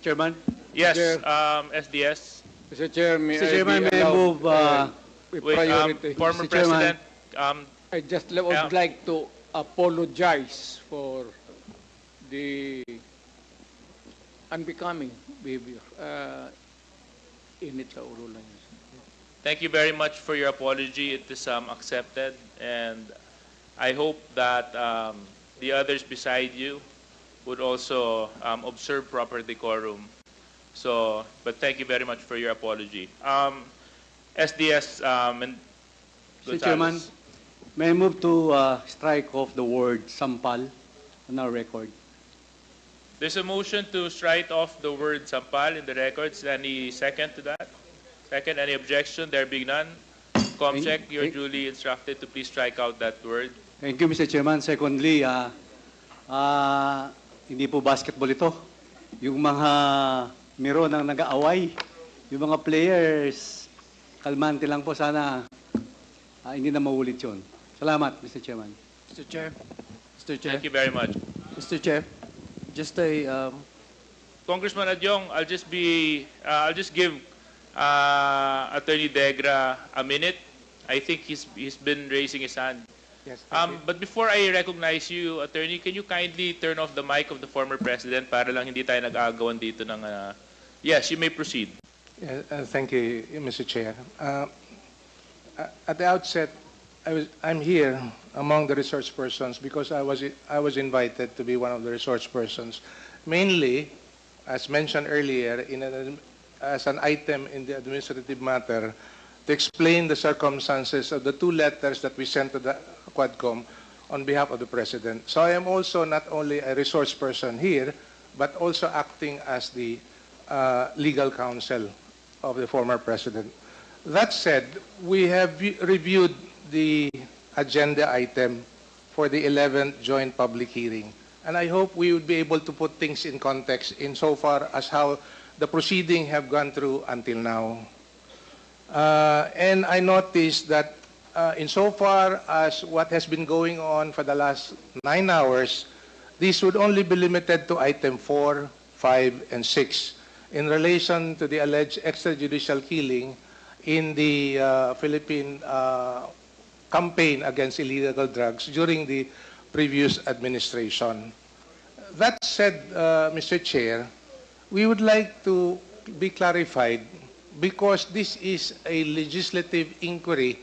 Chairman? Yes, Chair. SDS. Mr. Chair, may Mr. I Chairman, be may I allowed, move, with Wait, priority? former Mr. Chairman. President, I just would like to apologize for the unbecoming behavior. Init sa ulo lang yun. thank you very much for your apology. It is accepted, and I hope that the others beside you would also observe proper decorum. So, but thank you very much for your apology. SDS and Mr. Chairman, Gonzalez. may I move to strike off the word sampal on our record? There's a motion to strike off the word sampal in the records. Any second to that? Second, any objection? There being none, Comsec, you're duly instructed to please strike out that word. Thank you, Mr. Chairman. Secondly, hindi po basketball ito. Yung mga miro nang nag-aaway, yung mga players, kalmante lang po sana. Hindi na maulit yun. Salamat, Mr. Chairman. Mr. Chair. Mr. Chair. Thank you very much. Mr. Chair. Just a Congressman Adyong, I'll just give Attorney Degra a minute. I think he's been raising his hand. Yes, But before I recognize you, Attorney, can you kindly turn off the mic of the former President para lang hindi tayo nag-aagawan dito ng... Yes, you may proceed. Thank you, Mr. Chair. At the outset, I'm here among the resource persons because I was invited to be one of the resource persons, mainly, as mentioned earlier, as an item in the administrative matter to explain the circumstances of the two letters that we sent to the Quadcom on behalf of the President. So I am also not only a resource person here, but also acting as the legal counsel of the former President. That said, we have reviewed the agenda item for the 11th joint public hearing. And I hope we would be able to put things in context insofar as how the proceedings have gone through until now. And I noticed that insofar as what has been going on for the last 9 hours, this would only be limited to item 4, 5, and 6 in relation to the alleged extrajudicial killing in the Philippine campaign against illegal drugs during the previous administration. That said, Mr. Chair, we would like to be clarified because this is a legislative inquiry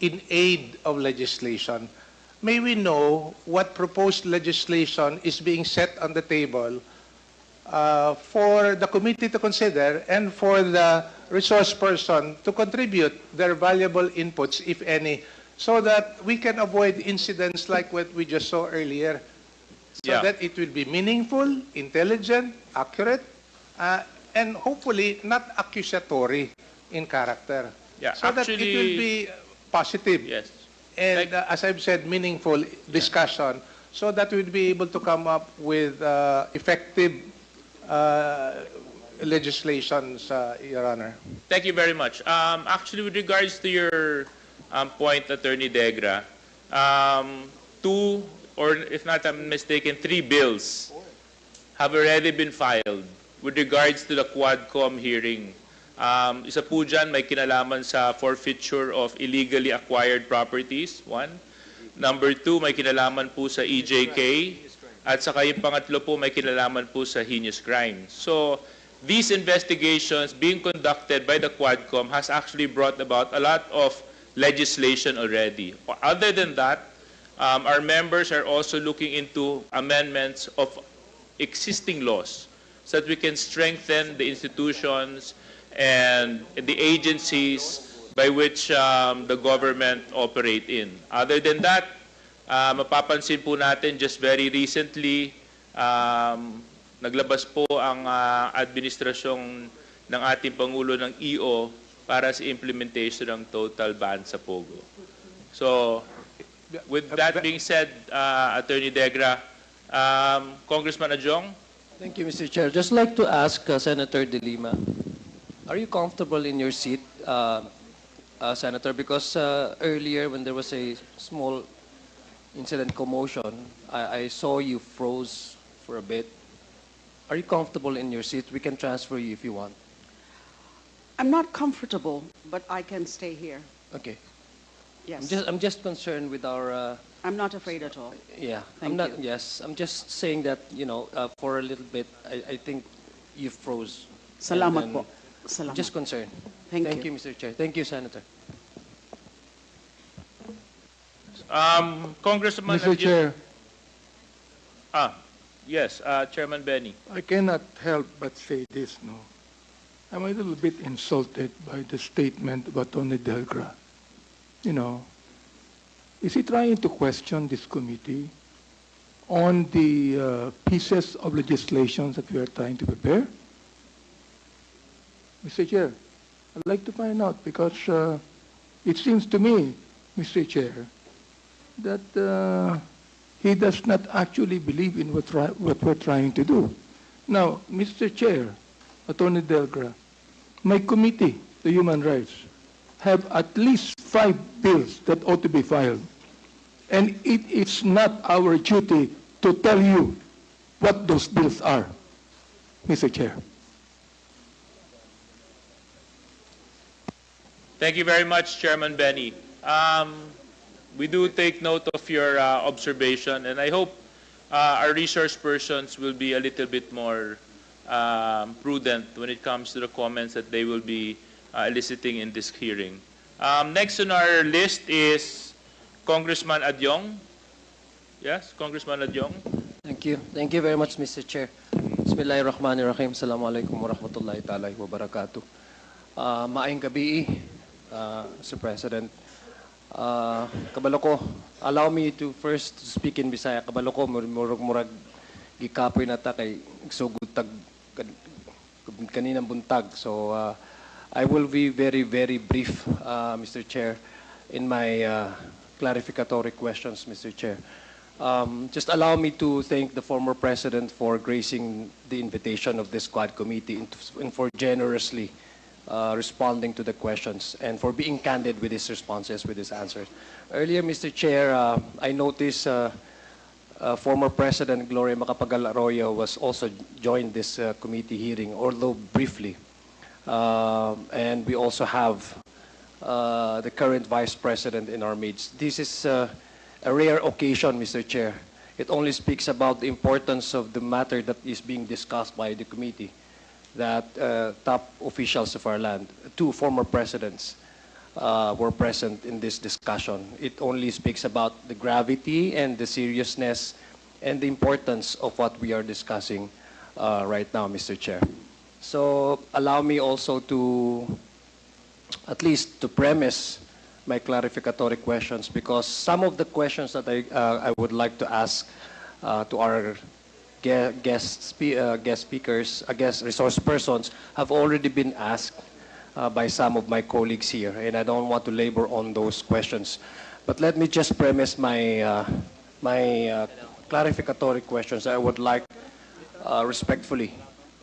in aid of legislation. May we know what proposed legislation is being set on the table for the committee to consider and for the resource person to contribute their valuable inputs, if any, so that we can avoid incidents like what we just saw earlier, so that it will be meaningful, intelligent, accurate, and hopefully not accusatory in character. Yeah, so that it will be positive. Yes. And as I've said, meaningful discussion, so that we'll be able to come up with effective legislations, Your Honor. Thank you very much. Actually, with regards to your point, Attorney Degra, 2, or if not I'm mistaken, 3 bills have already been filed with regards to the Quadcom hearing. Isa po dyan, may kinalaman sa forfeiture of illegally acquired properties, 1. Number 2, may kinalaman po sa EJK. At saka yung pangatlo po, may kinalaman po sa heinous crime. So, these investigations being conducted by the Quadcom has actually brought about a lot of legislation already. Other than that, our members are also looking into amendments of existing laws so that we can strengthen the institutions and the agencies by which the government operate in. Other than that, mapapansin po natin just very recently, naglabas po ang administrasyong ng ating Pangulo ng EO para sa implementation ng total ban sa Pogo. So, with that being said, Attorney Degra, Congressman Adjong? Thank you, Mr. Chair. Just like to ask Senator De Lima, are you comfortable in your seat, Senator? Because earlier when there was a small incident commotion, I saw you froze for a bit. Are you comfortable in your seat? We can transfer you if you want. I'm not comfortable, but I can stay here. Okay. Yes. I'm just concerned with our. I'm not afraid at all. Yeah. Thank I'm not. you. Yes. I'm just saying that for a little bit, I think you froze. Salamat And po. then Salamat. Just concerned. Thank you. Mr. Chair. Thank you, Senator. Congressman. Mr. Chair, Yes, Chairman Benny. I cannot help but say this, no. I'm a little bit insulted by the statement of Attorney Delgra. You know, is he trying to question this committee on the pieces of legislation that we are trying to prepare? Mr. Chair, I'd like to find out because it seems to me, Mr. Chair, that he does not actually believe in what we're trying to do. Now, Mr. Chair, Attorney Delgra, my committee, the Human Rights, have at least 5 bills that ought to be filed. And it is not our duty to tell you what those bills are, Mr. Chair. Thank you very much, Chairman Benny. We do take note of your observation, and I hope our resource persons will be a little bit more prudent when it comes to the comments that they will be eliciting in this hearing. Next on our list is Congressman Adyong. Yes, Congressman Adyong. Thank you. Thank you very much, Mr. Chair. Bismillahirrahmanirrahim. Assalamualaikum warahmatullahi ta'ala wabarakatuh. Maayong gabi, Mr. President. Kabalo ko, allow me to first speak in Bisaya. Kabalo ko, murag gikapoy na ta kay sugod tag kaninang buntag. So I will be very, very brief, Mr. Chair, in my clarificatory questions, Mr. Chair. Just allow me to thank the former President for gracing the invitation of this Quad Committee and for generously responding to the questions and for being candid with his responses, with his answers. Earlier, Mr. Chair, I noticed former President Gloria Macapagal Arroyo was also joined this committee hearing, although briefly. And we also have the current Vice President in our midst. This is a rare occasion, Mr. Chair. It only speaks about the importance of the matter that is being discussed by the committee, that top officials of our land, 2 former presidents, were present in this discussion. It only speaks about the gravity and the seriousness and the importance of what we are discussing right now, Mr. Chair. So allow me also to, at least to premise my clarificatory questions, because some of the questions that I would like to ask to our guest speakers, guest resource persons have already been asked by some of my colleagues here, and I don't want to labor on those questions. But let me just premise my clarificatory questions. I would like respectfully,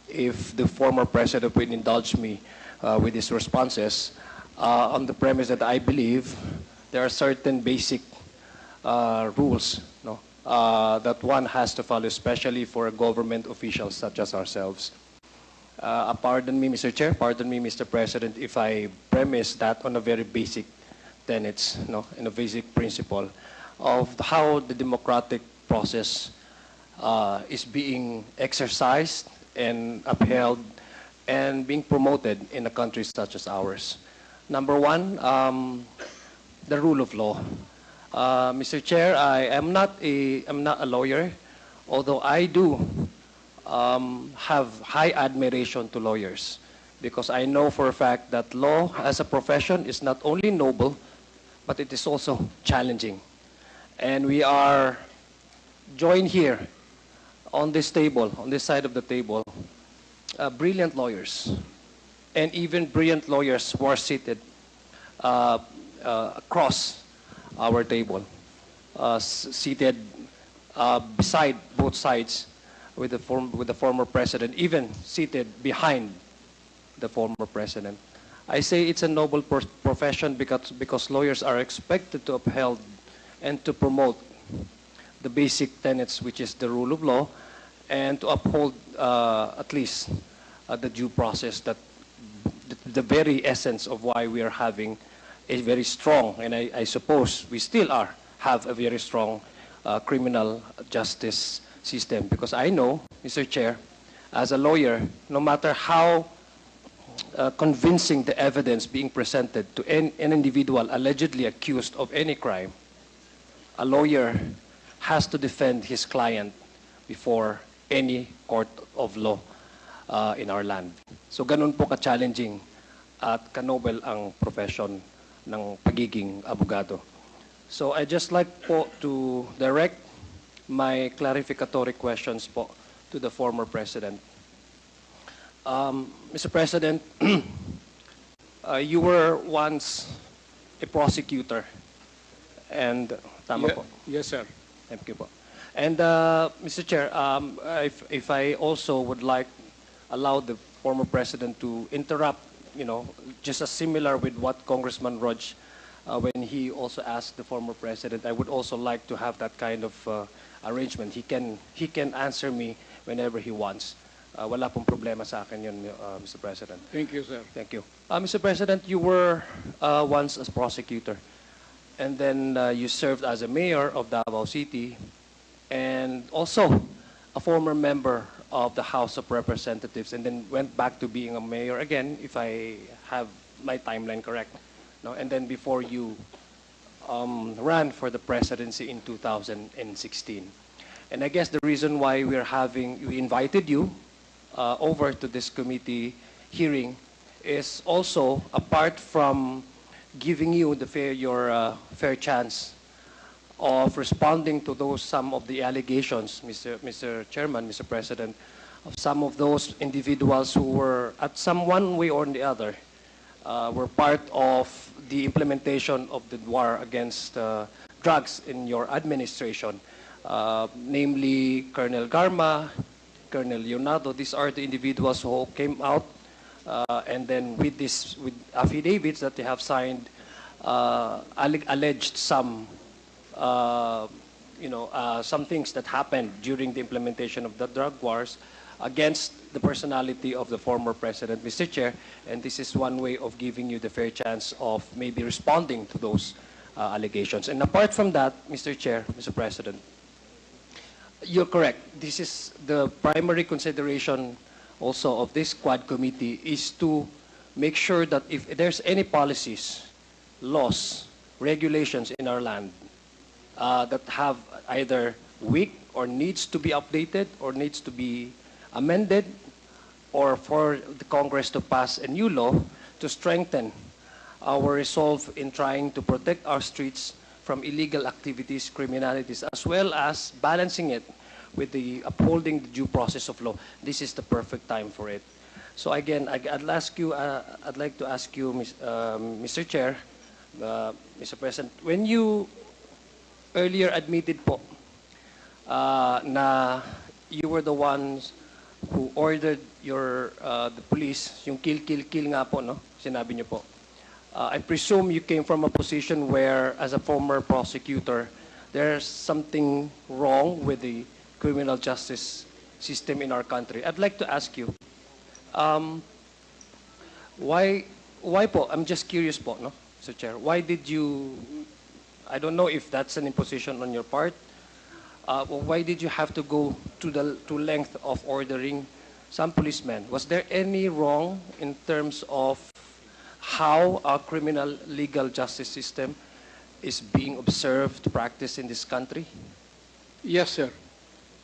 if the former president would indulge me with his responses, on the premise that I believe there are certain basic rules, no, that one has to follow, especially for government officials such as ourselves. Pardon me, Mr. Chair, pardon me, Mr. President, if I premise that on a very basic tenets, no, in a basic principle of how the democratic process is being exercised and upheld and being promoted in a country such as ours. Number 1, the rule of law. Mr. Chair, I'm not a lawyer, although I do have high admiration to lawyers, because I know for a fact that law as a profession is not only noble, but it is also challenging. And we are joined here on this table, on this side of the table, brilliant lawyers, and even brilliant lawyers who are seated across our table, seated beside both sides with the former president, even seated behind the former president. I say it's a noble profession because lawyers are expected to uphold and to promote the basic tenets, which is the rule of law and to uphold at least the due process, that the very essence of why we are having a very strong, and I suppose we still have a very strong criminal justice system. Because I know, Mr. Chair, as a lawyer, no matter how convincing the evidence being presented to an individual allegedly accused of any crime, a lawyer has to defend his client before any court of law in our land. So ganun po ka-challenging at ka-noble ang profession ng pagiging abogado. So I just like po to direct my clarificatory questions po to the former president. Mr. President, you were once a prosecutor, and tama po. Yes, sir. Thank you po. And Mr. Chair, if I also would like allow the former president to interrupt, just as similar with what Congressman Rog, when he also asked the former president, I would also like to have that kind of arrangement. He can answer me whenever he wants. Wala pong problema sa akin yun, Mr. President. Thank you, sir. Thank you. Mr. President, you were once a prosecutor, and then you served as a mayor of Davao City, and also a former member of the House of Representatives, and then went back to being a mayor again, if I have my timeline correct. No? And then before you ran for the presidency in 2016. And I guess the reason why we invited you over to this committee hearing is also, apart from giving you your fair chance of responding to some of the allegations, Mr. Chairman, Mr. President, of some of those individuals who were, at some one way or the other, were part of the implementation of the war against drugs in your administration, namely Colonel Garma, Colonel Leonardo. These are the individuals who came out and then with affidavits that they have signed, alleged some things that happened during the implementation of the drug wars against the personality of the former president, Mr. Chair, and this is one way of giving you the fair chance of maybe responding to those allegations. And apart from that, Mr. Chair, Mr. President, you're correct. This is the primary consideration also of this Quad Committee, is to make sure that if there's any policies, laws, regulations in our land that have either weak or needs to be updated or needs to be amended, or for the Congress to pass a new law to strengthen our resolve in trying to protect our streets from illegal activities, criminalities, as well as balancing it with the upholding the due process of law. This is the perfect time for it. So again, I'd like to ask you, Mr. Chair, Mr. President, when you earlier admitted po na you were the ones who ordered the police, yung kill nga po, no? Sinabi niyo po. I presume you came from a position where, as a former prosecutor, there's something wrong with the criminal justice system in our country. I'd like to ask you, why po? I'm just curious po, no, Mr. Chair. Why did you? I don't know if that's an imposition on your part. Why did you have to go to length of ordering some policemen? Was there any wrong in terms of how our criminal legal justice system is being observed, practiced in this country? Yes, sir.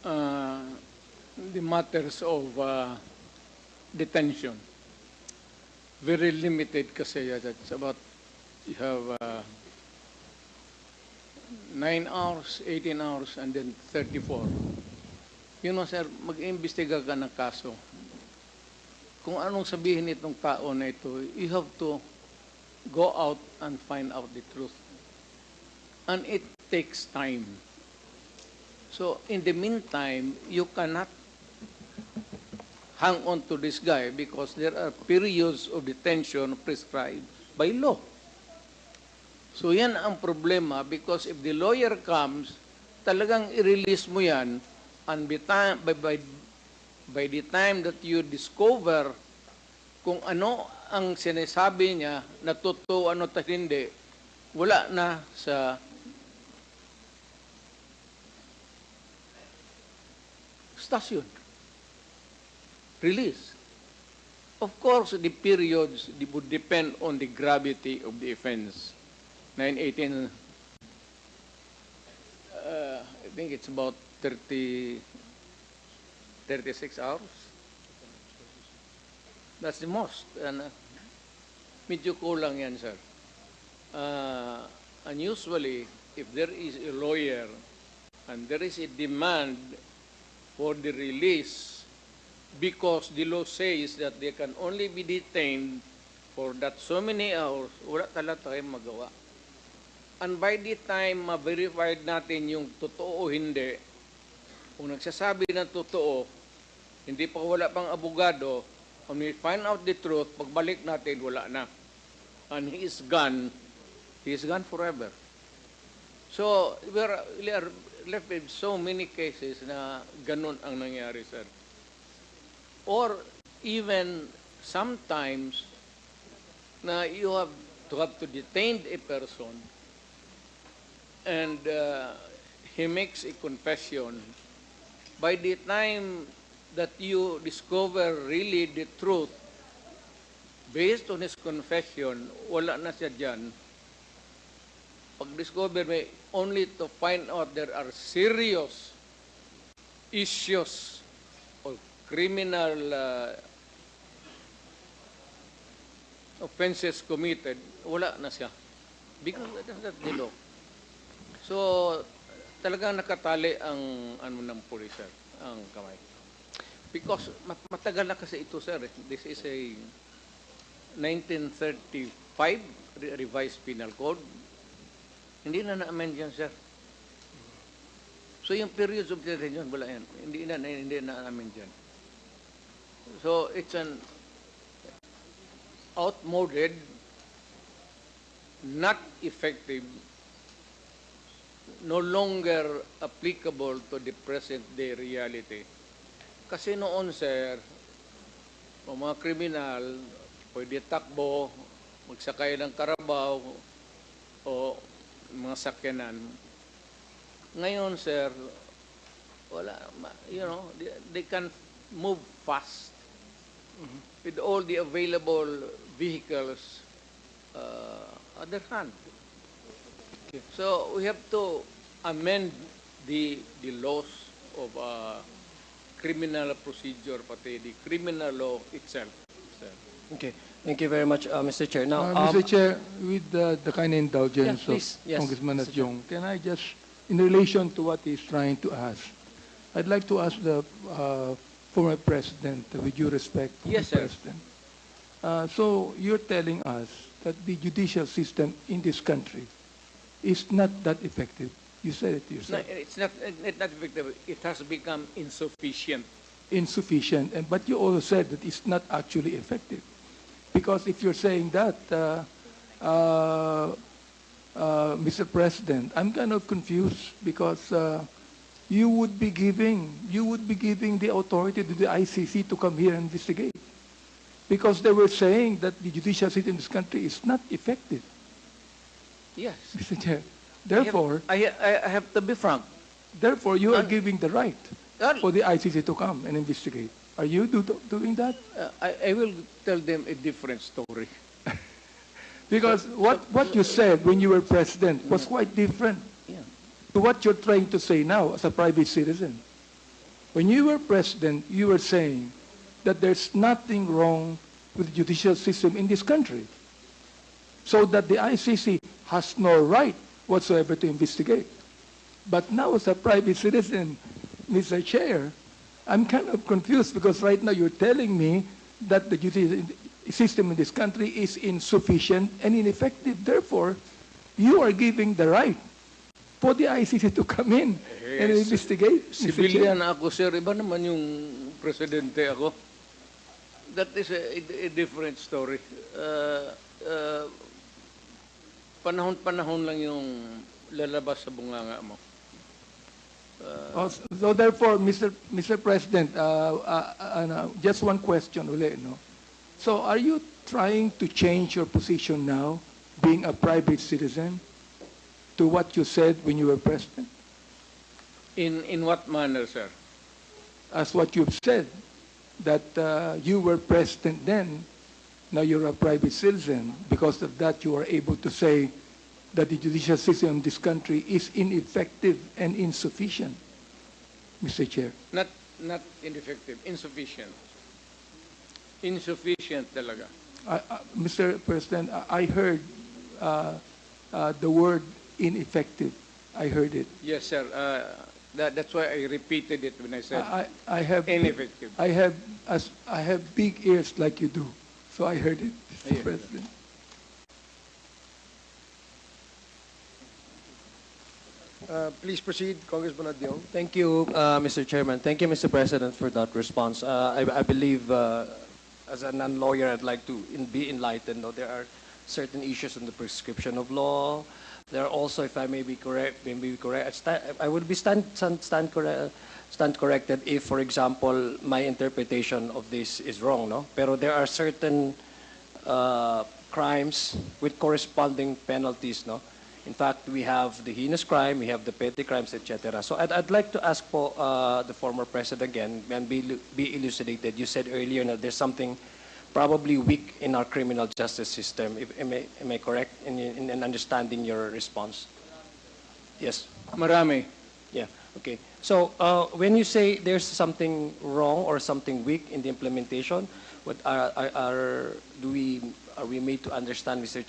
The matters of detention, very limited kasi that's about, you have 9 hours, 18 hours, and then 34. Sir, mag-iimbestiga ka ng kaso. Kung anong sabihin itong tao na ito, you have to go out and find out the truth. And it takes time. So, in the meantime, you cannot hang on to this guy because there are periods of detention prescribed by law. So, yan ang problema because if the lawyer comes, talagang i-release mo yan And by the time that you discover kung ano ang sinasabi niya, na totoo ano at hindi, wala na sa stasyon. Release. Of course, the periods would depend on the gravity of the offense. 918, I think it's about 36 hours. That's the most. And medyo kulang yan, sir. And usually, if there is a lawyer and there is a demand for the release because the law says that they can only be detained for that so many hours, wala talaga tayong magawa. And by the time ma-verified natin yung totoo o hindi, kung nagsasabi ng totoo, hindi pa wala pang abogado, when we find out the truth, pagbalik natin, wala na. And he is gone forever. So, we are left with so many cases na ganun ang nangyari, sir. Or even sometimes na you have to detain a person and he makes a confession. By the time that you discover really the truth, based on his confession, wala na siya dyan. Pag-discover may only to find out there are serious issues or criminal offenses committed, wala na siya. Because that's the law. So, talagang nakatali ang ng pulis, sir, ang kamay. Because matagal na kasi ito, sir. This is a 1935 revised penal code. Hindi na na-amend yan, sir. So yung periods of detention, wala yan. Hindi na na-amend yan. So it's an outmoded, not effective, no longer applicable to the present day reality. Kasi noon, sir, mga kriminal, pwede takbo, magsakay ng karabaw, o mga sakyanan. Ngayon, sir, wala, they can move fast with all the available vehicles at their hand. So we have to amend the laws of criminal procedure, pati the criminal law itself. Okay. Thank you very much, Mr. Chair. Now, Mr. Chair, with the kind of indulgence Yeah, please. of Yes, Congressman Mr. Chair. Adjong, can I just, in relation to what he's trying to ask, I'd like to ask the former president, with due respect, Yes, sir. President. So you're telling us that the judicial system in this country is not that effective. You said it yourself. It's not effective. It has become insufficient. Insufficient, but you also said that it's not actually effective. Because if you're saying that, Mr. President, I'm kind of confused because you would be giving the authority to the ICC to come here and investigate. Because they were saying that the judicial system in this country is not effective. Yes. Mr. Chair. Therefore, I have to be frank. therefore you are giving the right Well, for the ICC to come and investigate. Are you doing that? I will tell them a different story. Because what you said when you were president was quite different Yeah. to what you're trying to say now as a private citizen. When you were president, you were saying that there's nothing wrong with the judicial system in this country, so that the ICC has no right whatsoever to investigate. But now as a private citizen, Mr. Chair, I'm kind of confused because right now you're telling me that the judicial system in this country is insufficient and ineffective. Therefore, you are giving the right for the ICC to come in and investigate. Mr. Chair. Civilian ako, sir. Iba naman yung presidente ako. That is a different story. Panahon-panahon lang yung lalabas sa bunganga mo. So therefore, Mr. President, just one question ulit, no? So are you trying to change your position now, being a private citizen, to what you said when you were president? In what manner, sir? As what you've said, that you were president then, now you're a private citizen. Because of that, you are able to say that the judicial system in this country is ineffective and insufficient, Mr. Chair. Not ineffective, insufficient. Insufficient talaga. Mr. President, I heard the word ineffective. I heard it. Yes, sir. That's why I repeated it when I said I have ineffective. I have big ears like you do, so I heard it, Mr. President. Please proceed, Congressman Addiong. Thank you, Mr. Chairman. Thank you, Mr. President, for that response. I believe, as a non-lawyer, I'd like to be enlightened. There are certain issues on the prescription of law. There are also, if I may be correct, I would be stand corrected if, for example, my interpretation of this is wrong, no? Pero there are certain crimes with corresponding penalties, no? In fact, we have the heinous crime, we have the petty crimes, etc. So I'd like to ask po the former president again and be elucidated. You said earlier that there's something probably weak in our criminal justice system. Am I correct in understanding your response? Yes. Marami. Yeah. Okay. So when you say there's something wrong or something weak in the implementation, what are we made to understand, Mr.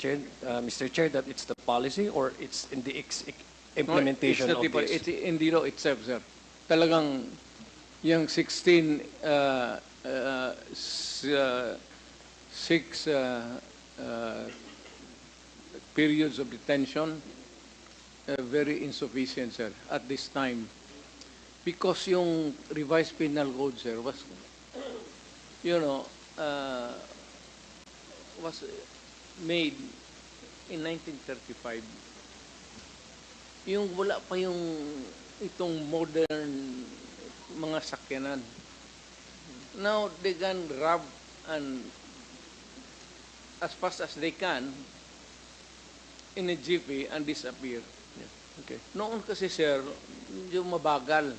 Chair, that it's the policy or it's in the implementation of this? It's in the law itself, sir. Talagang yung 16 periods of detention, very insufficient, sir, at this time. Because yung revised penal code, sir, was, was made in 1935. Yung wala pa yung itong modern mga sakyanan. Now they can rob and as fast as they can in a jiffy and disappear. Yeah. Okay. Noon kasi, sir, yung mabagal.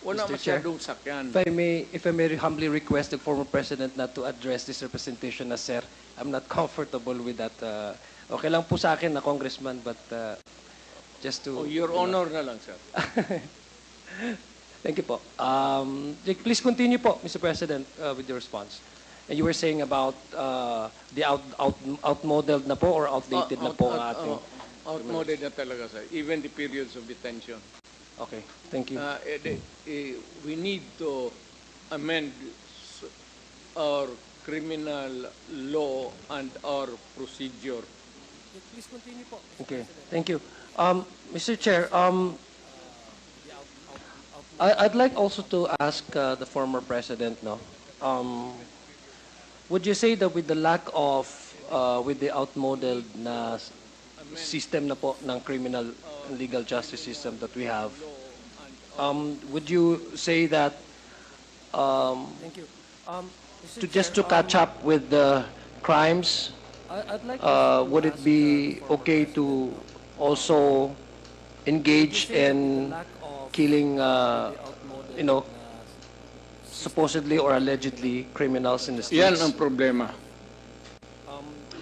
Wala Mr. Chair, masyadong sakyan. If I may humbly request the former president not to address this representation as sir, I'm not comfortable with that. Okay lang po sa akin na congressman, but just to... Oh, your honor na lang, sir. Thank you po. Please continue po, Mr. President, with your response. And you were saying about the outmodeled na po or outdated na po ang ating... Outmoded na talaga, sir. Even the periods of detention. Okay, thank you. We need to amend our criminal law and our procedure. Please continue po. Okay, thank you. Mr. Chair, I'd like also to ask the former president, no? Would you say that with the lack of, with the outmodeled na system na po ng criminal and legal justice system that we have, would you say that thank you. Just to catch up with the crimes, would it be okay to also engage in killing, supposedly or allegedly criminals in the streets? Yan ang problema.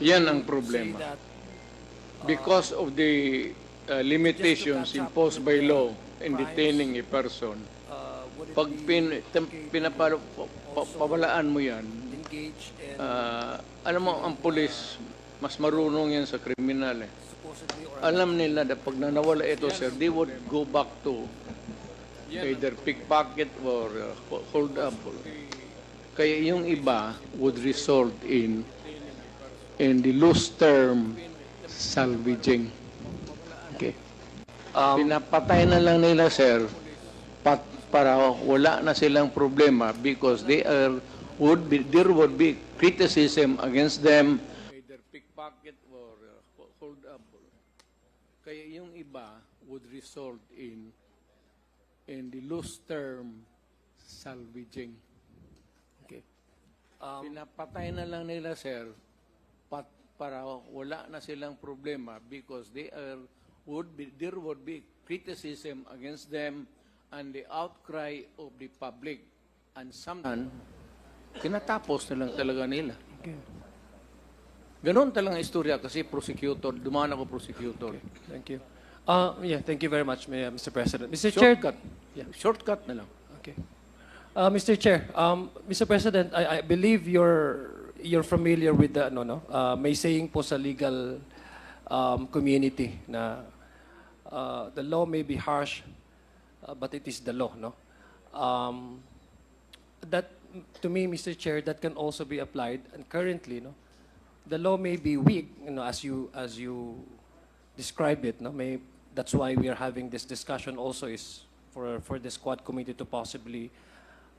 Yan ang problema. Because of the limitations imposed by law in detaining a person, pag pinapawalaan mo yan, alam mo, ang pulis, mas marunong yan sa kriminal. Alam nila na pag nanawala ito, sir, they would go back to either pickpocket or hold up. Kaya yung iba would result in the loose term salvaging. Okay. Pinapatay na lang nila, sir, para wala na silang problema because there would be criticism against them. Either pickpocket or hold up. Kaya yung iba would result in in the loose term, salvaging. Okay. Pinapatay na lang nila, sir, para wala na silang problema because there would be criticism against them and the outcry of the public. And sometimes, tinatapos na lang talaga nila. Okay. Ganon talagang istorya kasi prosecutor, dumaan ako prosecutor. Thank you. Yeah, thank you very much, Mr. President. Mr. Chair. Shortcut. Yeah. Shortcut na lang. Okay. Mr. Chair, Mr. President, I believe you're familiar with the may saying po sa legal community na the law may be harsh, but it is the law, no? That to me, Mr. Chair, that can also be applied, and currently, no, the law may be weak, as you describe it, no? That's why we are having this discussion also is for the squad committee to possibly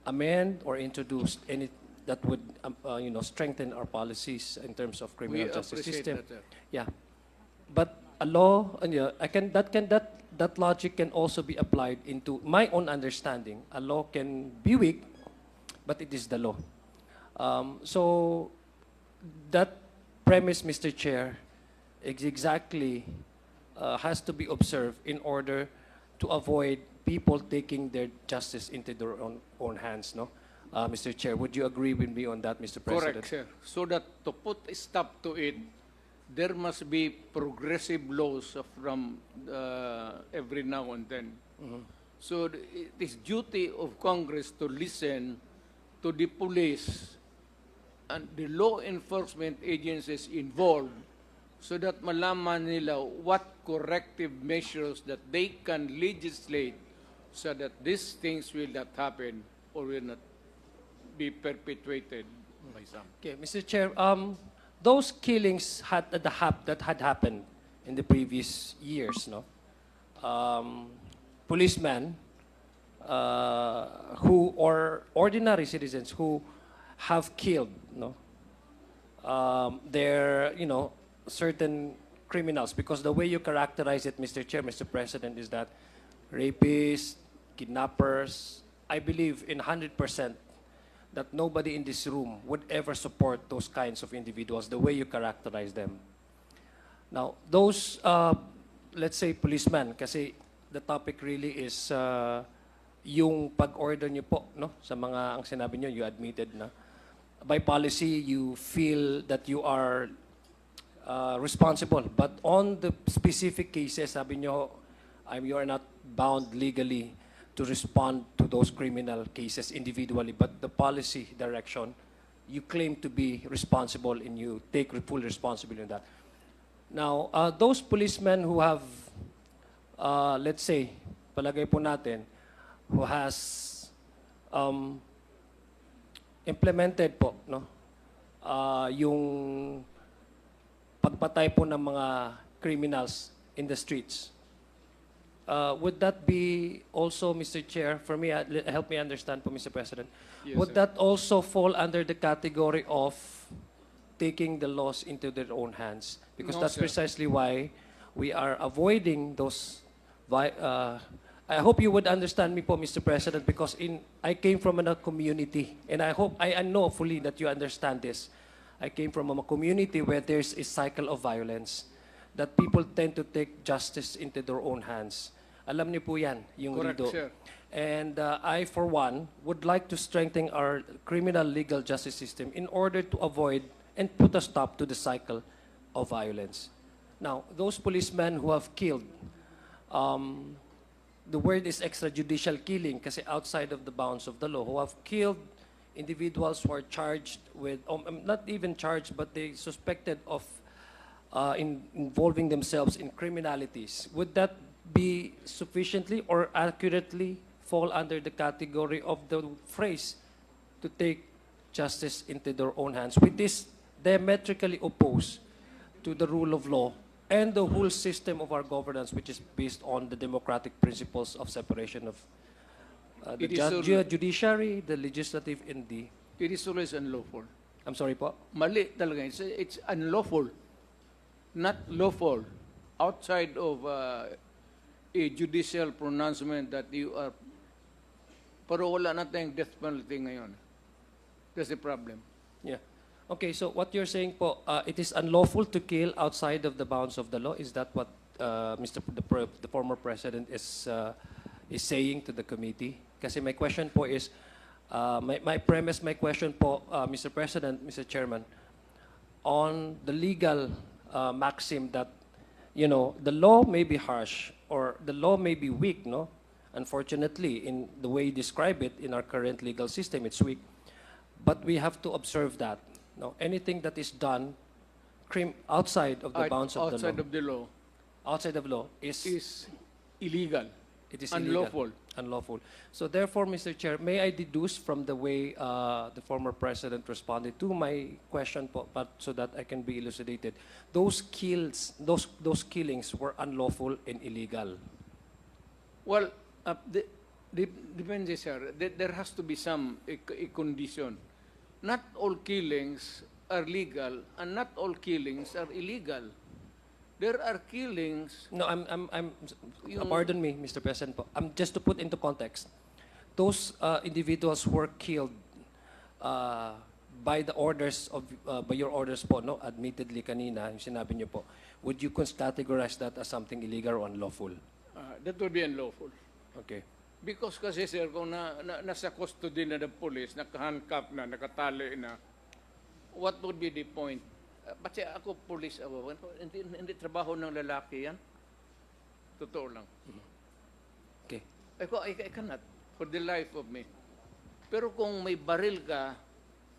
amend or introduce any that would strengthen our policies in terms of criminal justice system. That, Yeah, but a law, that logic can also be applied into my own understanding. A law can be weak, but it is the law. So that premise, Mr. Chair, exactly has to be observed in order to avoid people taking their justice into their own hands, no? Mr. Chair, would you agree with me on that, Mr. President? correct, sir. So that to put a stop to it, there must be progressive laws from every now and then. So it is duty of Congress to listen to the police and the law enforcement agencies involved so that malaman nila what corrective measures that they can legislate so that these things will not happen or will not be perpetuated by some. Okay, Mr. Chair, those killings that had happened in the previous years, no? Policemen who or ordinary citizens who have killed, no? Their, certain criminals, because the way you characterize it, Mr. Chair, Mr. President, is that rapists, kidnappers, I believe in 100% that nobody in this room would ever support those kinds of individuals, the way you characterize them. Now, those, let's say, policemen, kasi the topic really is yung pag-order nyo po, no? Sa mga, ang sinabi nyo, you admitted na, by policy, you feel that you are responsible. But on the specific cases, sabi nyo, you are not bound legally to respond to those criminal cases individually, but the policy direction, you claim to be responsible and you take full responsibility in that. Now, those policemen who have, let's say, palagay po natin, who has implemented po, no, yung pagpatay po ng mga criminals in the streets. Would that be also, Mr. Chair, for me, help me understand po, Mr. President, Yes, would sir. that also fall under the category of taking the laws into their own hands? Because No, that's sir. precisely why we are avoiding those. I hope you would understand me po, Mr. President, because I came from a community, and I know fully that you understand this. I came from a community where there's a cycle of violence, that people tend to take justice into their own hands. Alam niyo po yan, yung Correct, Lido. sir. And I, for one, would like to strengthen our criminal legal justice system in order to avoid and put a stop to the cycle of violence. Now, those policemen who have killed, the word is extrajudicial killing kasi outside of the bounds of the law, who have killed individuals who are charged with, not even charged, but they suspected of involving themselves in criminalities. Would that be sufficiently or accurately fall under the category of the phrase to take justice into their own hands, which is diametrically opposed to the rule of law and the whole system of our governance, which is based on the democratic principles of separation of the It is judiciary, the legislative, and the... It is always unlawful. I'm sorry po? Mali talaga. It's unlawful, not lawful. Outside of a judicial pronouncement that you are Pero wala na tayong death penalty ngayon. That's the problem. Yeah. Okay, so what you're saying po, it is unlawful to kill outside of the bounds of the law. Is that what the former president is saying to the committee? Kasi my question po is, my question po, Mr. President, Mr. Chairman, on the legal maxim that, you know, the law may be harsh or the law may be weak, no? Unfortunately, in the way you describe it in our current legal system, it's weak. But we have to observe that. No, anything that is done outside of the bounds of the law. Outside of the law Outside of law is illegal. it is unlawful. illegal, unlawful. So therefore, Mr. Chair, may I deduce from the way the former president responded to my question, but so that I can be elucidated, those killings were unlawful and illegal. Well, depends, sir. There has to be some a condition. Not all killings are legal, and not all killings are illegal. There are killings. No, pardon me, Mr. President. Just to put into context, those individuals were killed by the orders of by your orders po, no? Admittedly kanina, yung sinabi niyo po. Would you categorize that as something illegal or unlawful? That would be unlawful. Okay. Because kasi, sir, kung nasa custody na ng police, nakahandcuff na, nakatali na, what would be the point? Kasi ako, police, hindi trabaho ng lalaki yan. Totoo lang. Okay. I cannot, for the life of me. Pero kung may baril ka,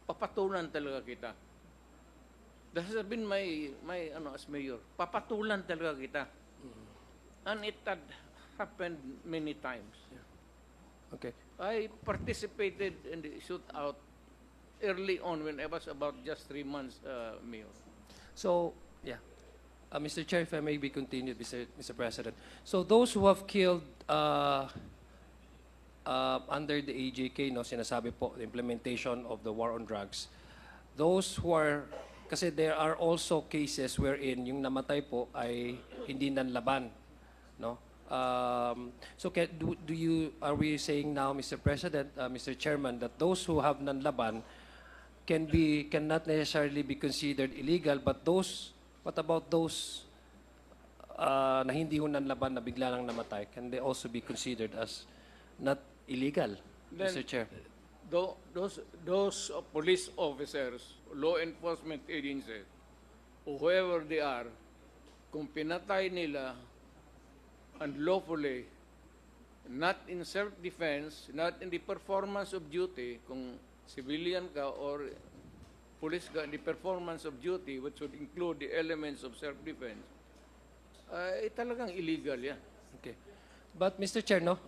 papatulan talaga kita. That has been my as mayor. Papatulan talaga kita. And it had happened many times. Okay. I participated in the shootout early on when I was about just 3 months mayor. So, yeah. Mr. Chair, if I may be continued, Mr. President. So those who have killed under the AJK, no, sinasabi po, the implementation of the war on drugs, those who are, kasi there are also cases wherein yung namatay po ay hindi nanlaban, no? So are we saying now, Mr. President, Mr. Chairman, that those who have nanlaban cannot necessarily be considered illegal, but what about those na hindi ho nanlaban na bigla lang namatay? Can they also be considered as not illegal, Then, Mr. Chair? Those police officers, law enforcement agencies, whoever they are, kung pinatay nila unlawfully, not in self-defense, not in the performance of duty, kung civilian ka or police ka, in the performance of duty, which would include the elements of self-defense, talagang illegal yan. Okay. But Mr. Chair, no,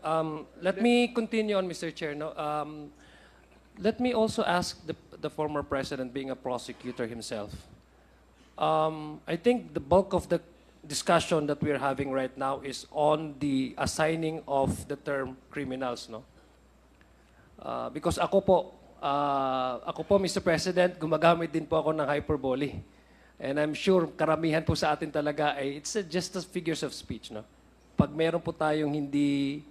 let me continue on, Mr. Chair. No, let me also ask the former president, being a prosecutor himself. I think the bulk of the discussion that we're having right now is on the assigning of the term criminals, no? Because ako po, Mr. President, gumagamit din po ako ng hyperbole. And I'm sure karamihan po sa atin talaga ay it's just as figures of speech, no? Pag meron po tayong hindi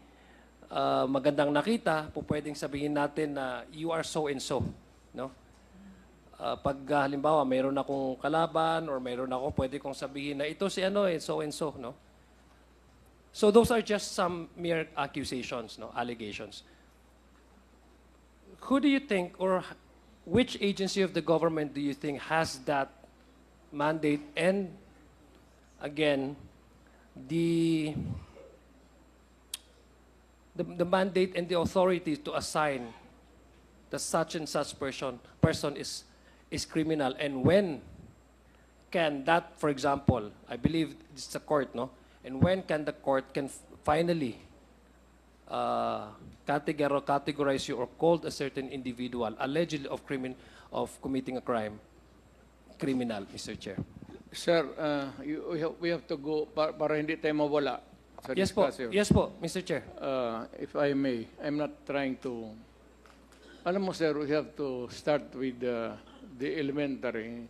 magandang nakita, po pwedeng sabihin natin na you are so and so, no? Pag halimbawa mayroon akong kalaban or mayroon ako, pwede kong sabihin na ito si ano so and so, no? So those are just some mere accusations, no, allegations. Who do you think, or which agency of the government do you think has that mandate and again the mandate and the authority to assign the such and such person is criminal, and when can that, for example, I believe it's the court, no? And when can the court finally categorize you or call a certain individual allegedly of committing a crime criminal, Mr. Chair? Sir, we have to go para hindi tayo mawala sa discussion. Yes po, Mr. Chair. If I may, I'm not trying to. Alam mo, sir, we have to start with the elementary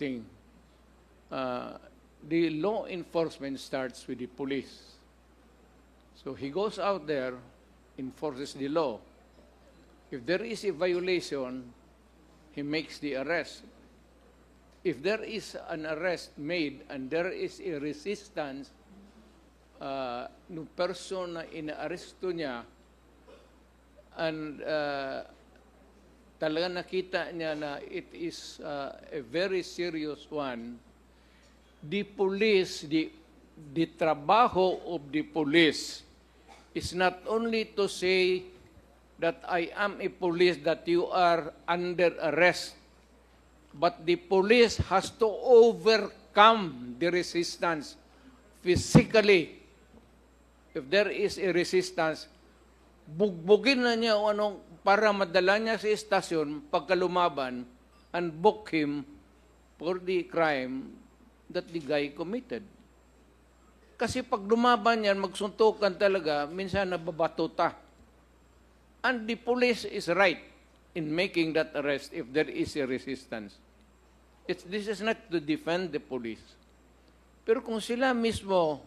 thing. The law enforcement starts with the police. So he goes out there enforces the law. If there is a violation, he makes the arrest. If there is an arrest made and there is a resistance, no person na inaaresto niya and talaga nakita niya na it is a very serious one, the police, the trabaho of the police is not only to say that I am a police, that you are under arrest, but the police has to overcome the resistance physically. If there is a resistance, bugbugin na niya o anong para madala niya sa estasyon pagkalumaban and book him for the crime that the guy committed. Kasi pag lumaban yan, magsuntukan talaga, minsan nababatuta. And the police is right in making that arrest if there is a resistance. This is not to defend the police. Pero kung sila mismo,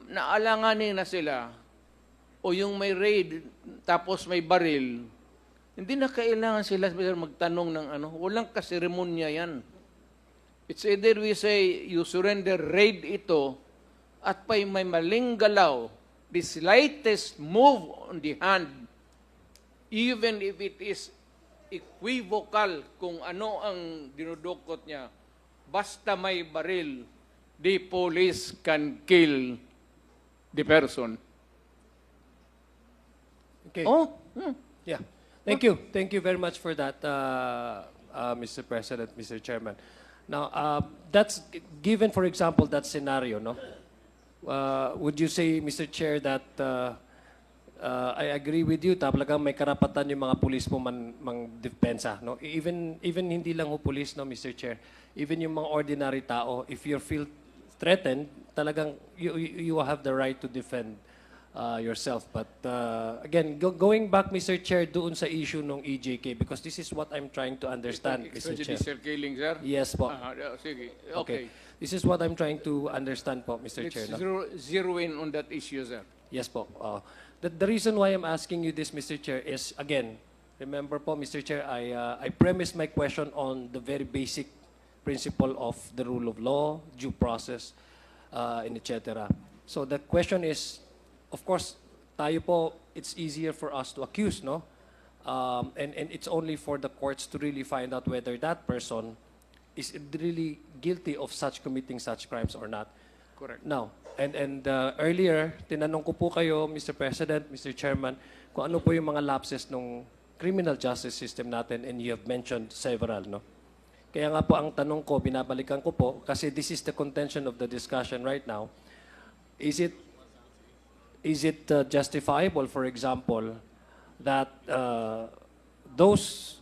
naalanganin na sila, o yung may raid, tapos may baril, hindi na kailangan sila magtanong ng ano, walang kaseremonya yan. It's either we say, you surrender, raid ito, at may maling galaw, the slightest move on the hand, even if it is equivocal kung ano ang dinudukot niya, basta may baril, the police can kill the person. Okay. Oh, Yeah. Thank you. Thank you very much for that, Mr. President, Mr. Chairman. Now, that's given, for example, that scenario, no? Would you say, Mr. Chair, that I agree with you, talagang may karapatan yung mga pulis mo mang-depensa, no? Even hindi lang ho pulis, no, Mr. Chair. Even yung mga ordinary tao, if you feel threatened, talagang you have the right to defend yourself. But again, going back, Mr. Chair, doon sa issue ng EJK, because this is what I'm trying to understand, Mr. Chair. extrajudicial killing, sir? Yes po. Sige, Okay. okay. This is what I'm trying to understand po, Mr. Let's Chair. No? zero in on that issue, sir. Yes po. The reason why I'm asking you this, Mr. Chair, is, again, remember po, Mr. Chair, I premised my question on the very basic principle of the rule of law, due process, and etc. So the question is, of course, tayo po, it's easier for us to accuse, no? And it's only for the courts to really find out whether that person is really guilty of committing such crimes or not. Correct. Now, and earlier, tinanong ko po kayo, Mr. President, Mr. Chairman, kung ano po yung mga lapses ng criminal justice system natin, and you have mentioned several, no? Kaya nga po ang tanong ko, binabalikan ko po, kasi this is the contention of the discussion right now. Is it justifiable, for example, that those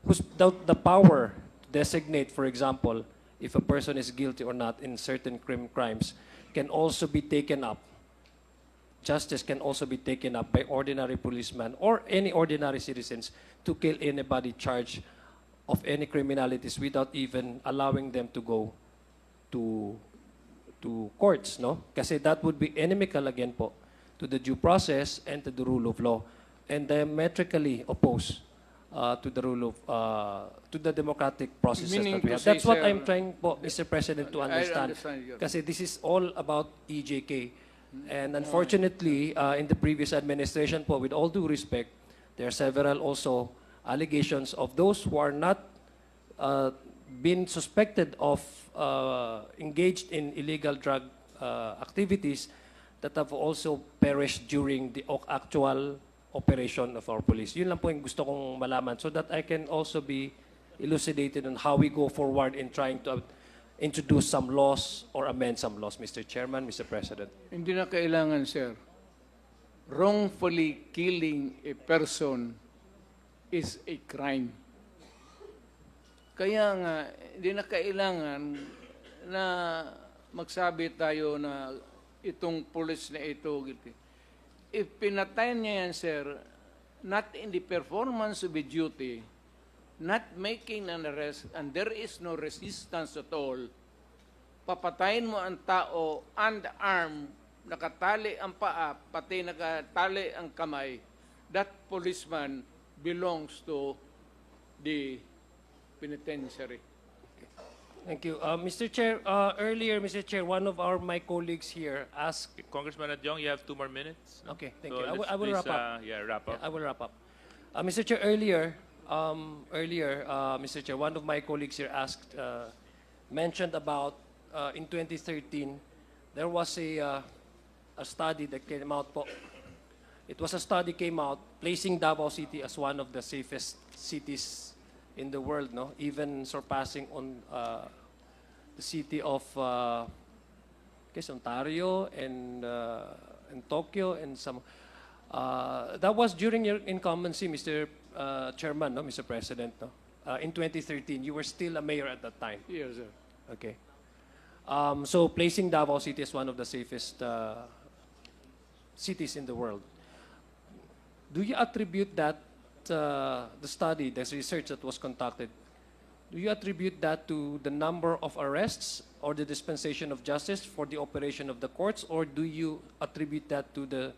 who's the power to designate, for example, if a person is guilty or not in certain crimes, can also be taken up, justice can also be taken up by ordinary policemen or any ordinary citizens to kill anybody charged of any criminalities without even allowing them to go to courts, no? Kasi that would be inimical again po to the due process and to the rule of law, and diametrically opposed to the rule of to the democratic processes Meaning that we to have. say, That's what sir, I'm trying po, Mr. President, to understand. understand. Kasi this is all about EJK. And unfortunately, in the previous administration po, with all due respect, there are several also allegations of those who are not been suspected of engaged in illegal drug activities that have also perished during the actual operation of our police. Yun lang po yung gusto kong malaman so that I can also be elucidated on how we go forward in trying to introduce some laws or amend some laws, Mr. Chairman, Mr. President. Hindi na kailangan, sir. Wrongfully killing a person is a crime. Kaya nga, hindi na kailangan na magsabi tayo na itong police na ito guilty. If pinatay niya yan, sir, not in the performance of a duty, not making an arrest, and there is no resistance at all, papatayin mo ang tao unarmed nakatali ang paa, pati nakatali ang kamay, that policeman belongs to the penitentiary. Thank you. Mr. Chair, earlier, Mr. Chair, one of my colleagues here asked. Congressman Adyong, you have 2 more minutes. Okay, thank So you. let's I will please, wrap up. wrap up. I will wrap up. Mr. Chair, earlier, Mr. Chair, one of my colleagues here mentioned about in 2013, there was a study that came out po. It was a study came out placing Davao City as one of the safest cities in the world, no? Even surpassing on the city of Ontario and Tokyo and some. That was during your incumbency, Mr. Chairman, no, Mr. President, no? In 2013, you were still a mayor at that time. Yes, sir. Okay. So placing Davao City as one of the safest cities in the world. Do you attribute that, the study, the research that was conducted, do you attribute that to the number of arrests or the dispensation of justice for the operation of the courts, or do you attribute that to the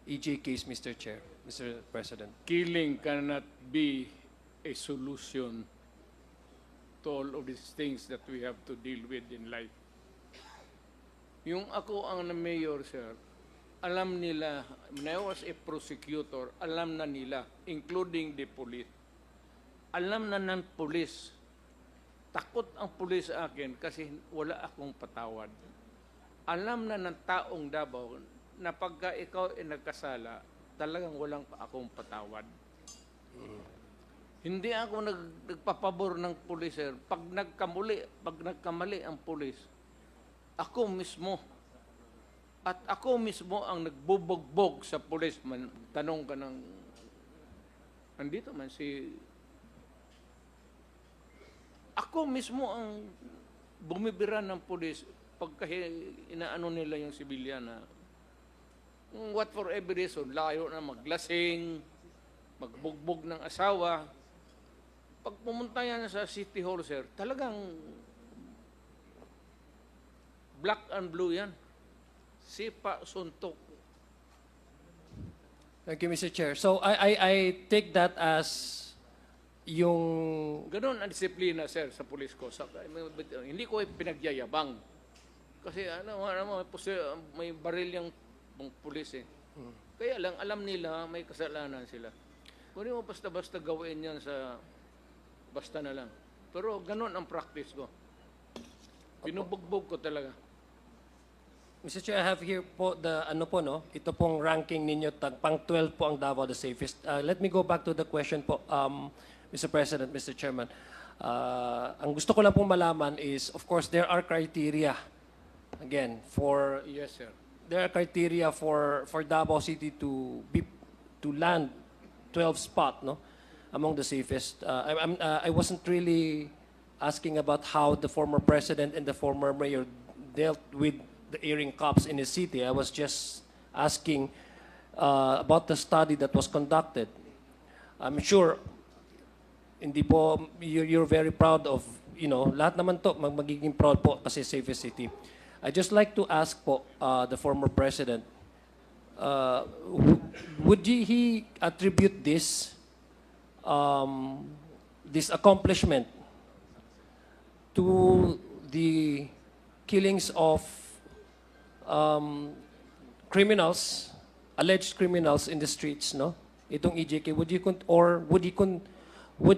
EJ case, Mr. Chair, Mr. President? Killing cannot be a solution to all of these things that we have to deal with in life. Yung ako ang na-mayor, sir, alam nila, when I was a prosecutor, alam na nila, including the police. Alam na ng police. Takot ang police sa akin kasi wala akong patawad. Alam na ng taong Davao na pagka ikaw ay nagkasala, talagang walang akong patawad. Hindi ako nagpapabor ng pulis, sir. Pag nagkamali ang pulis, ako mismo. At ako mismo ang nagbubugbog sa pulis. Tanong ka ng, nandito man si, ako mismo ang bumibira ng pulis pagka inaano nila yung sibilyan na, what for every reason, layo na maglasing, magbugbog ng asawa. Pag pumunta yan sa City Hall, sir, talagang black and blue yan. Sipa, suntok. Thank you, Mr. Chair. So I take that as yung... Ganon ang disiplina, sir, sa pulis ko. Hindi ko pinagyayabang. Kasi may baril yung pulis eh. Kaya lang, alam nila may kasalanan sila. Kung mo basta-basta gawin yan sa basta na lang. Pero ganon ang practice ko. Pinubugbog ko talaga. Mr. Chair, I have here po the ito pong ranking ninyo, pang 12 po ang Davao the safest. Let me go back to the question po, Mr. President, Mr. Chairman. Ang gusto ko lang pong malaman is, of course, there are criteria, again, for... Yes, sir. There are criteria for Davao City to land 12 spot, no, among the safest. I wasn't really asking about how the former president and the former mayor dealt with the airing cops in his city. I was just asking about the study that was conducted. I'm sure hindi po you're very proud of, lahat naman to magiging proud po kasi safest city. I just like to ask po the former president, would he attribute this accomplishment to the killings of criminals, alleged criminals in the streets, no? Itong EJK, would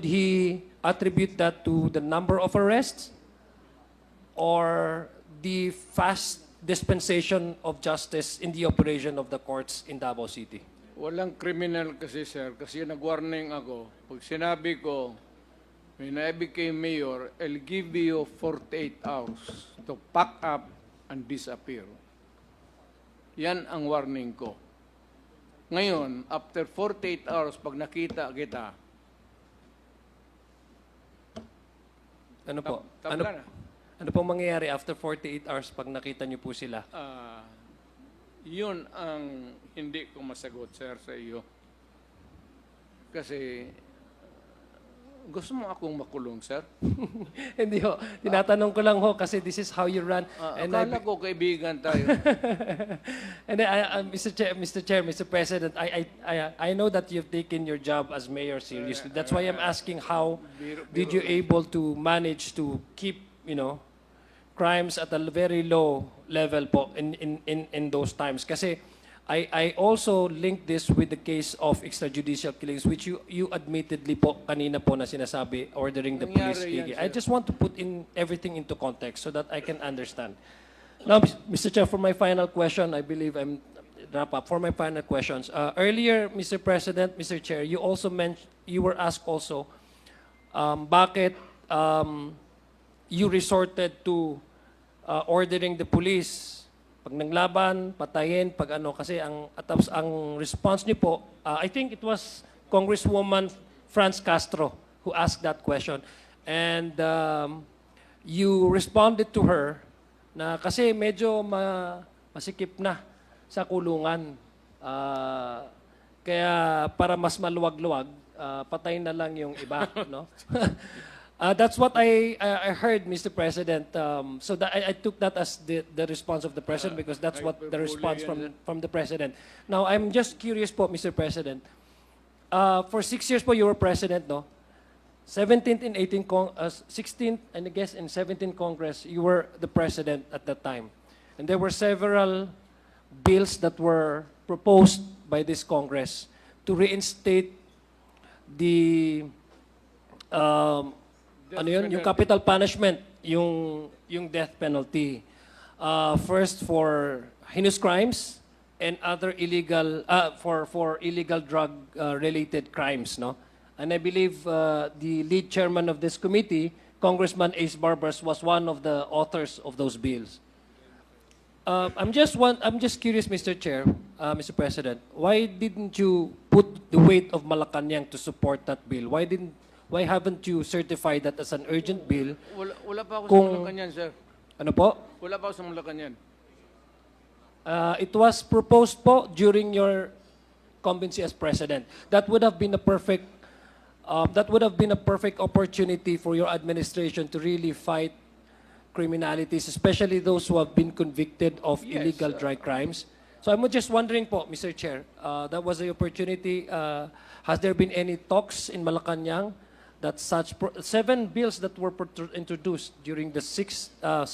he attribute that to the number of arrests or the fast dispensation of justice in the operation of the courts in Davao City? Walang criminal kasi, sir, kasi nag-warning ako. Pag sinabi ko, when I became mayor, I'll give you 48 hours to pack up and disappear. Yan ang warning ko. Ngayon, after 48 hours, pag nakita kita, Ano po? tabla na. Ano pong mangyayari after 48 hours pag nakita niyo po sila? Yun ang hindi ko masagot, sir, sa iyo. Kasi Gusto mo akong makulong, sir? Hindi ho. Tinatanong ko lang ho kasi this is how you run. And Akala ko kaibigan tayo. And Mr. Chair, Mr. President, I know that you've taken your job as mayor seriously. That's why I'm asking how did you able to manage to keep, crimes at a very low level po in those times. Kasi I also link this with the case of extrajudicial killings, which you admittedly po kanina po na sinasabi, ordering the police Nangyari yan, speaking. sir. I just want to put in everything into context so that I can understand. Now, Mr. Chair, for my final question, I believe I'm wrap up. For my final questions, earlier, Mr. President, Mr. Chair, you also mentioned, you were asked also, bakit you resorted to ordering the police pag nanglaban, patayin, pag ano, kasi tapos ang response niyo po, I think it was Congresswoman Franz Castro who asked that question. And you responded to her na kasi medyo masikip na sa kulungan. Kaya para mas maluwag-luwag, patayin na lang yung iba, no? That's what I heard, Mr. President. So that I took that as the response of the President because that's what the response from the President. Now, I'm just curious po, Mr. President. For 6 years po, you were President, no? 17th and 16th, and I guess in 17th Congress, you were the President at that time. And there were several bills that were proposed by this Congress to reinstate the yung capital punishment, yung death penalty. First for heinous crimes and other illegal for illegal drug related crimes, no? And I believe the lead chairman of this committee, Congressman Ace Barbers, was one of the authors of those bills. I'm just curious, Mr. Chair, Mr. President, why didn't you put the weight of Malacanang to support that bill? Why haven't you certified that as an urgent bill? Wala pa ako sa Kung- Malacanang, sir. Ano po? Wala pa ako sa Malacanang. It was proposed po during your incumbency as president. That would have been a perfect opportunity for your administration to really fight criminalities, especially those who have been convicted of Yes, illegal drug crimes. So I'm just wondering po, Mr. Chair, that was the opportunity. Has there been any talks in Malacanang that such 7 bills that were introduced during the 16th or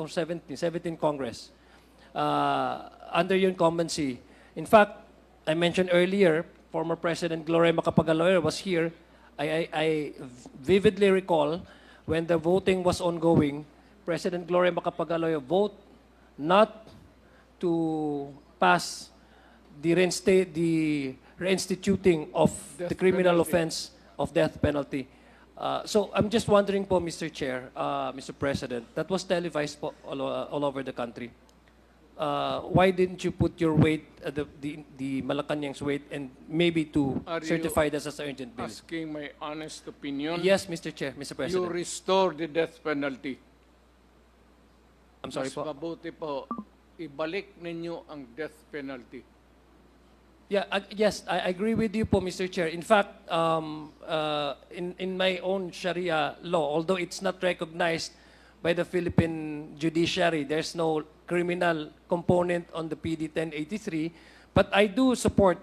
17th Congress under your incumbency? In fact, I mentioned earlier, former President Gloria Macapagal-Arroyo was here. I vividly recall when the voting was ongoing, President Gloria Macapagal-Arroyo voted not to pass the reinstituting of the criminal offense of death penalty. So I'm just wondering po, Mr. Chair, Mr. President, that was televised po all over the country. Why didn't you put your weight, the Malacanang's weight, and maybe to Are you certify this as an urgent bill? Asking my honest opinion. Yes, Mr. Chair, Mr. You President. restore the death penalty. I'm sorry Mas po. mabuti po, ibalik ninyo ang death penalty. Yeah, yes, I agree with you po, Mr. Chair. In fact, in my own Sharia law, although it's not recognized by the Philippine judiciary, there's no criminal component on the PD 1083, but I do support,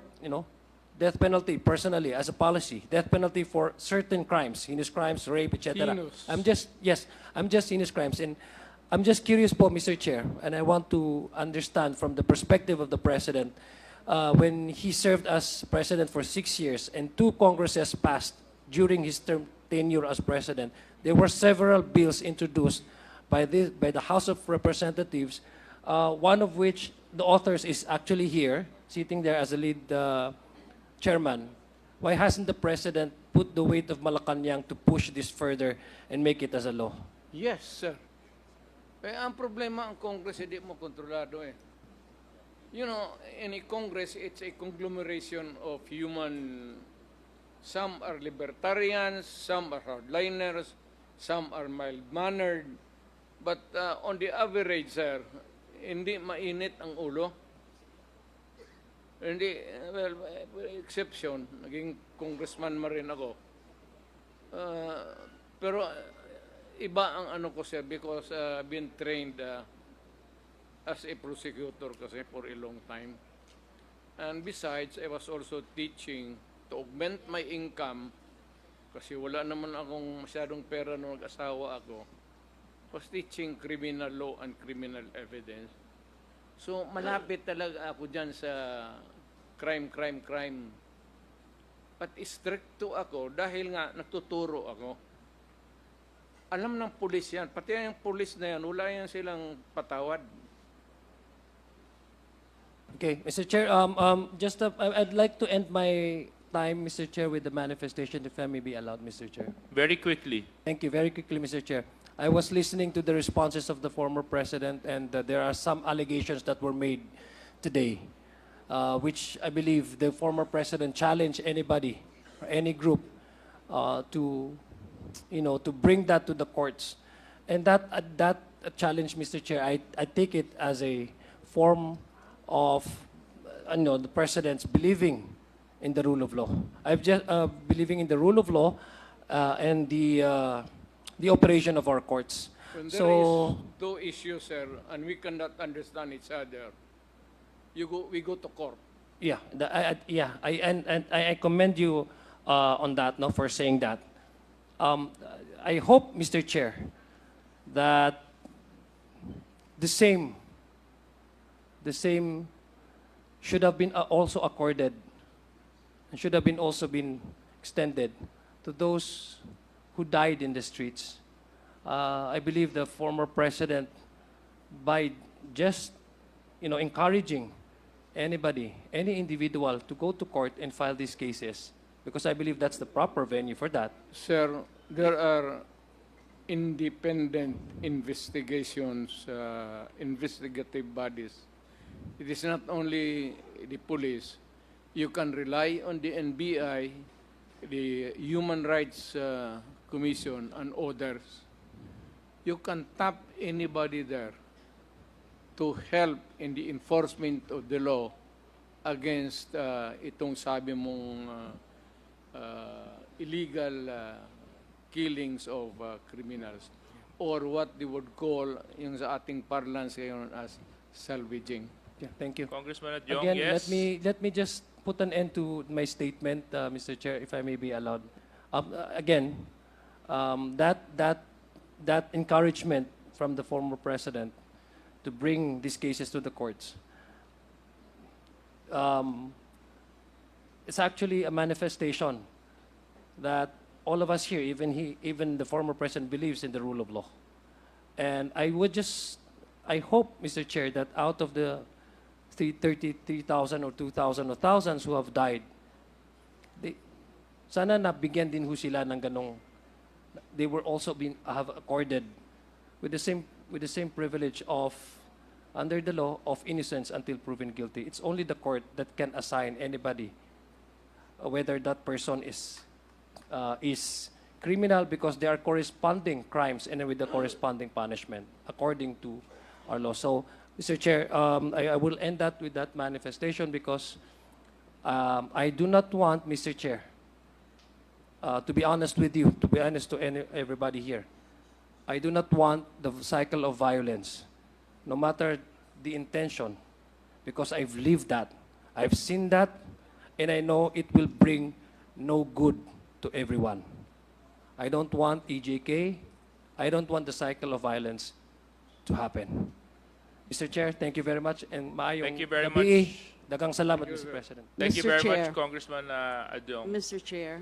death penalty personally as a policy. Death penalty for certain crimes, heinous crimes, rape, etc. Heinous. I'm just heinous crimes. And I'm just curious po, Mr. Chair, and I want to understand from the perspective of the President, when he served as President for 6 years and 2 Congresses passed during his tenure as President, there were several bills introduced by the House of Representatives, one of which the authors is actually here, sitting there as a lead chairman. Why hasn't the President put the weight of Malacanang to push this further and make it as a law? Yes, sir. Ang problema, ang Congress hindi mo kontrolado eh. In a Congress, it's a conglomeration of some are libertarians, some are hardliners, some are mild-mannered. But on the average, sir, hindi mainit ang ulo. Hindi, well, exception, naging congressman ma rin ako. Pero iba ang ano ko sir because I've been trained as a prosecutor kasi for a long time. And besides, I was also teaching to augment my income kasi wala naman akong masyadong pera nung nag-asawa ako. Was teaching criminal law and criminal evidence. So malapit talaga ako dyan sa crime. But stricto ako dahil nga nagtuturo ako. Alam ng pulis yan. Pati yung pulis na yan, wala yan silang patawad. Okay, Mr. Chair, I'd like to end my time, Mr. Chair, with the manifestation, if I may be allowed, Mr. Chair. Very quickly. Thank you. Very quickly, Mr. Chair. I was listening to the responses of the former president, and there are some allegations that were made today, which I believe the former president challenged anybody or any group to bring that to the courts. And that challenge, Mr. Chair, I take it as a form of the president's believing in the rule of law. I've just believing in the rule of law and the operation of our courts. When there So, is two issues, sir, and we cannot understand each other, we go to court. yeah, I commend you on that, no, for saying that. I hope, Mr. Chair, that the same should have been also accorded and should have been also been extended to those who died in the streets. I believe the former president, by just encouraging anybody, any individual to go to court and file these cases, because I believe that's the proper venue for that. Sir, there are independent investigations, investigative bodies. It is not only the police. You can rely on the NBI, the Human Rights Commission, and others. You can tap anybody there to help in the enforcement of the law against itong sabi mong illegal killings of criminals, or what they would call yung sa ating parlance ngayon as salvaging. Yeah, thank you. Congressman Adjong, Again, yes? let me just put an end to my statement, Mr. Chair, if I may be allowed. Again, that encouragement from the former president to bring these cases to the courts, it's actually a manifestation that all of us here, even the former president, believes in the rule of law. And I hope, Mr. Chair, that out of the 33,000 or 2,000 or thousands who have died, sana nabigyan din ho sila ng ganong, they were also have accorded with the same privilege of, under the law, of innocence until proven guilty. It's only the court that can assign anybody whether that person is criminal, because there are corresponding crimes and with the corresponding punishment according to our law. So, Mr. Chair, I will end that with that manifestation because I do not want, Mr. Chair, to be honest with you, to be honest to everybody here, I do not want the cycle of violence, no matter the intention, because I've lived that, I've seen that, and I know it will bring no good to everyone. I don't want EJK, I don't want the cycle of violence to happen. Mr. Chair, thank you very much, and maayong Thank you very gabi. much. Daghang salamat, Mr. President. Thank you Mr. very Chair. much, Congressman Adjong. Mr. Chair,